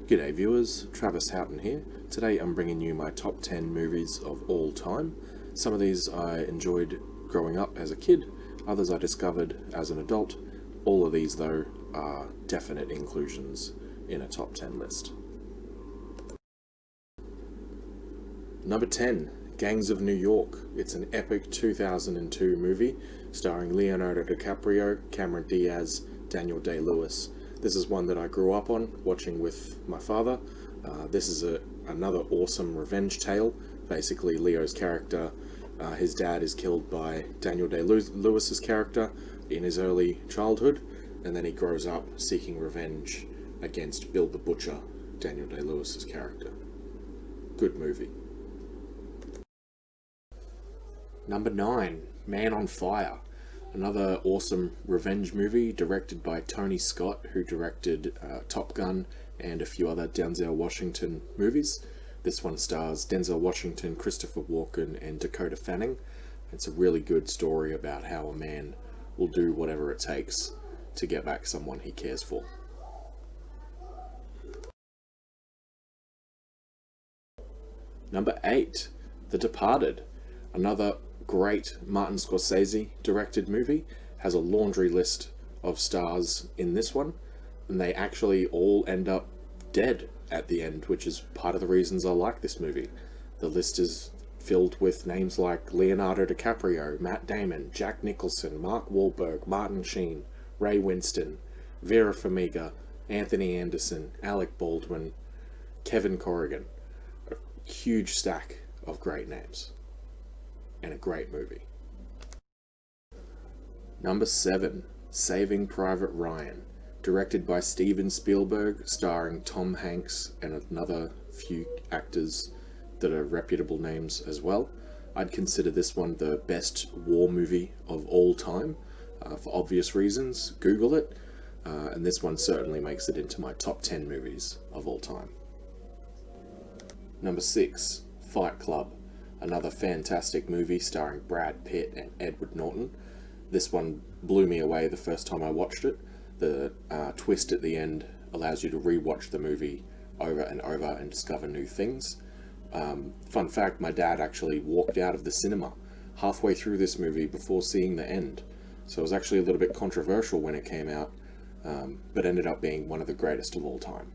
G'day viewers, Travis Houghton here. Today I'm bringing you my top 10 movies of all time. Some of these I enjoyed growing up as a kid, others I discovered as an adult. All of these though are definite inclusions in a top 10 list. Number 10, Gangs of New York. It's an epic 2002 movie starring Leonardo DiCaprio, Cameron Diaz, Daniel Day-Lewis. This is one that I grew up on, watching with my father. This is another awesome revenge tale. Basically, Leo's character, his dad is killed by Daniel Day-Lewis's character in his early childhood, and then he grows up seeking revenge against Bill the Butcher, Daniel Day-Lewis's character. Good movie. Number 9, Man on Fire. Another awesome revenge movie directed by Tony Scott, who directed Top Gun and a few other Denzel Washington movies. This one stars Denzel Washington, Christopher Walken, and Dakota Fanning. It's a really good story about how a man will do whatever it takes to get back someone he cares for. Number 8, The Departed. Another great Martin Scorsese directed movie. Has a laundry list of stars in this one, and they actually all end up dead at the end, which is part of the reasons I like this movie. The list is filled with names like Leonardo DiCaprio, Matt Damon, Jack Nicholson, Mark Wahlberg, Martin Sheen, Ray Winston, Vera Farmiga, Anthony Anderson, Alec Baldwin, Kevin Corrigan. A huge stack of great names. And a great movie. Number 7, Saving Private Ryan, directed by Steven Spielberg, starring Tom Hanks and another few actors that are reputable names as well. I'd consider this one the best war movie of all time, for obvious reasons. Google it, and this one certainly makes it into my top 10 movies of all time. Number 6, Fight Club. Another fantastic movie starring Brad Pitt and Edward Norton. This one blew me away the first time I watched it. The twist at the end allows you to re-watch the movie over and over and discover new things. Fun fact, my dad actually walked out of the cinema halfway through this movie before seeing the end. So it was actually a little bit controversial when it came out, but ended up being one of the greatest of all time.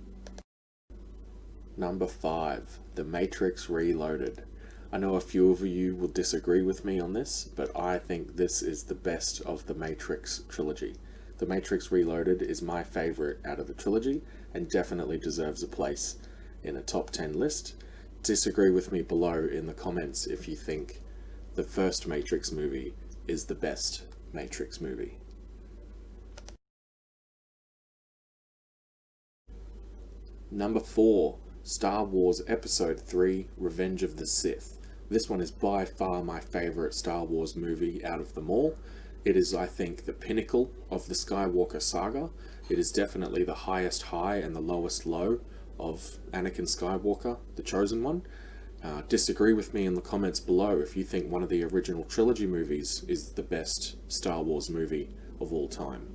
Number 5, The Matrix Reloaded. I know a few of you will disagree with me on this, but I think this is the best of the Matrix trilogy. The Matrix Reloaded is my favourite out of the trilogy, and definitely deserves a place in a top 10 list. Disagree with me below in the comments if you think the first Matrix movie is the best Matrix movie. Number 4, Star Wars Episode 3, Revenge of the Sith. This one is by far my favourite Star Wars movie out of them all. It is, I think, the pinnacle of the Skywalker saga. It is definitely the highest high and the lowest low of Anakin Skywalker, the chosen one. Disagree with me in the comments below if you think one of the original trilogy movies is the best Star Wars movie of all time.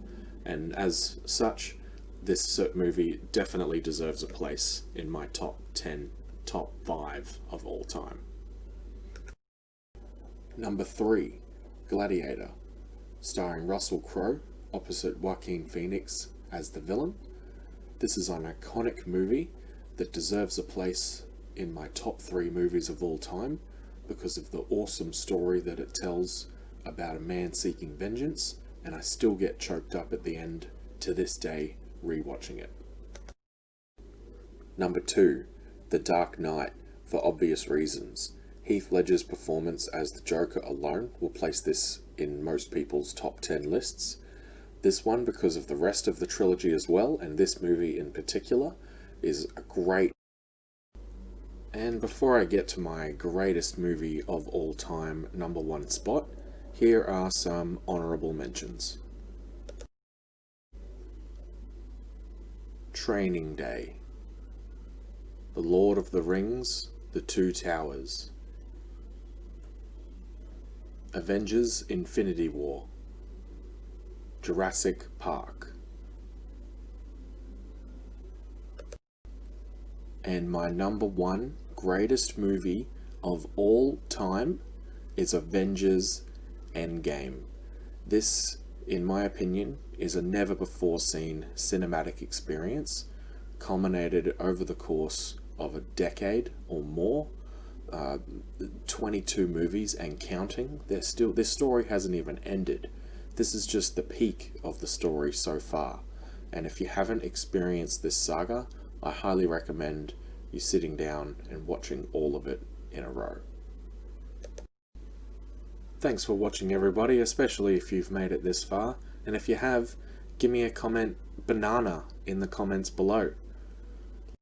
And as such, this movie definitely deserves a place in my top 10, top 5 of all time. Number 3, Gladiator, starring Russell Crowe opposite Joaquin Phoenix as the villain. This is an iconic movie that deserves a place in my top 3 movies of all time because of the awesome story that it tells about a man seeking vengeance, and I still get choked up at the end to this day rewatching it. Number 2, The Dark Knight, for obvious reasons. Heath Ledger's performance as the Joker alone will place this in most people's top 10 lists. This one, because of the rest of the trilogy as well, and this movie in particular, is a great... And before I get to my greatest movie of all time number 1 spot, here are some honourable mentions. Training Day, The Lord of the Rings, The Two Towers, Avengers Infinity War, Jurassic Park, And my number one greatest movie of all time is Avengers Endgame. This, in my opinion, is a never before seen cinematic experience, culminated over the course of a decade or more. uh, 22 movies and counting. This story hasn't even ended. This is just the peak of the story so far. And if you haven't experienced this saga, I highly recommend you sitting down and watching all of it in a row. Thanks for watching, everybody, especially if you've made it this far. And if you have, give me a comment banana in the comments below.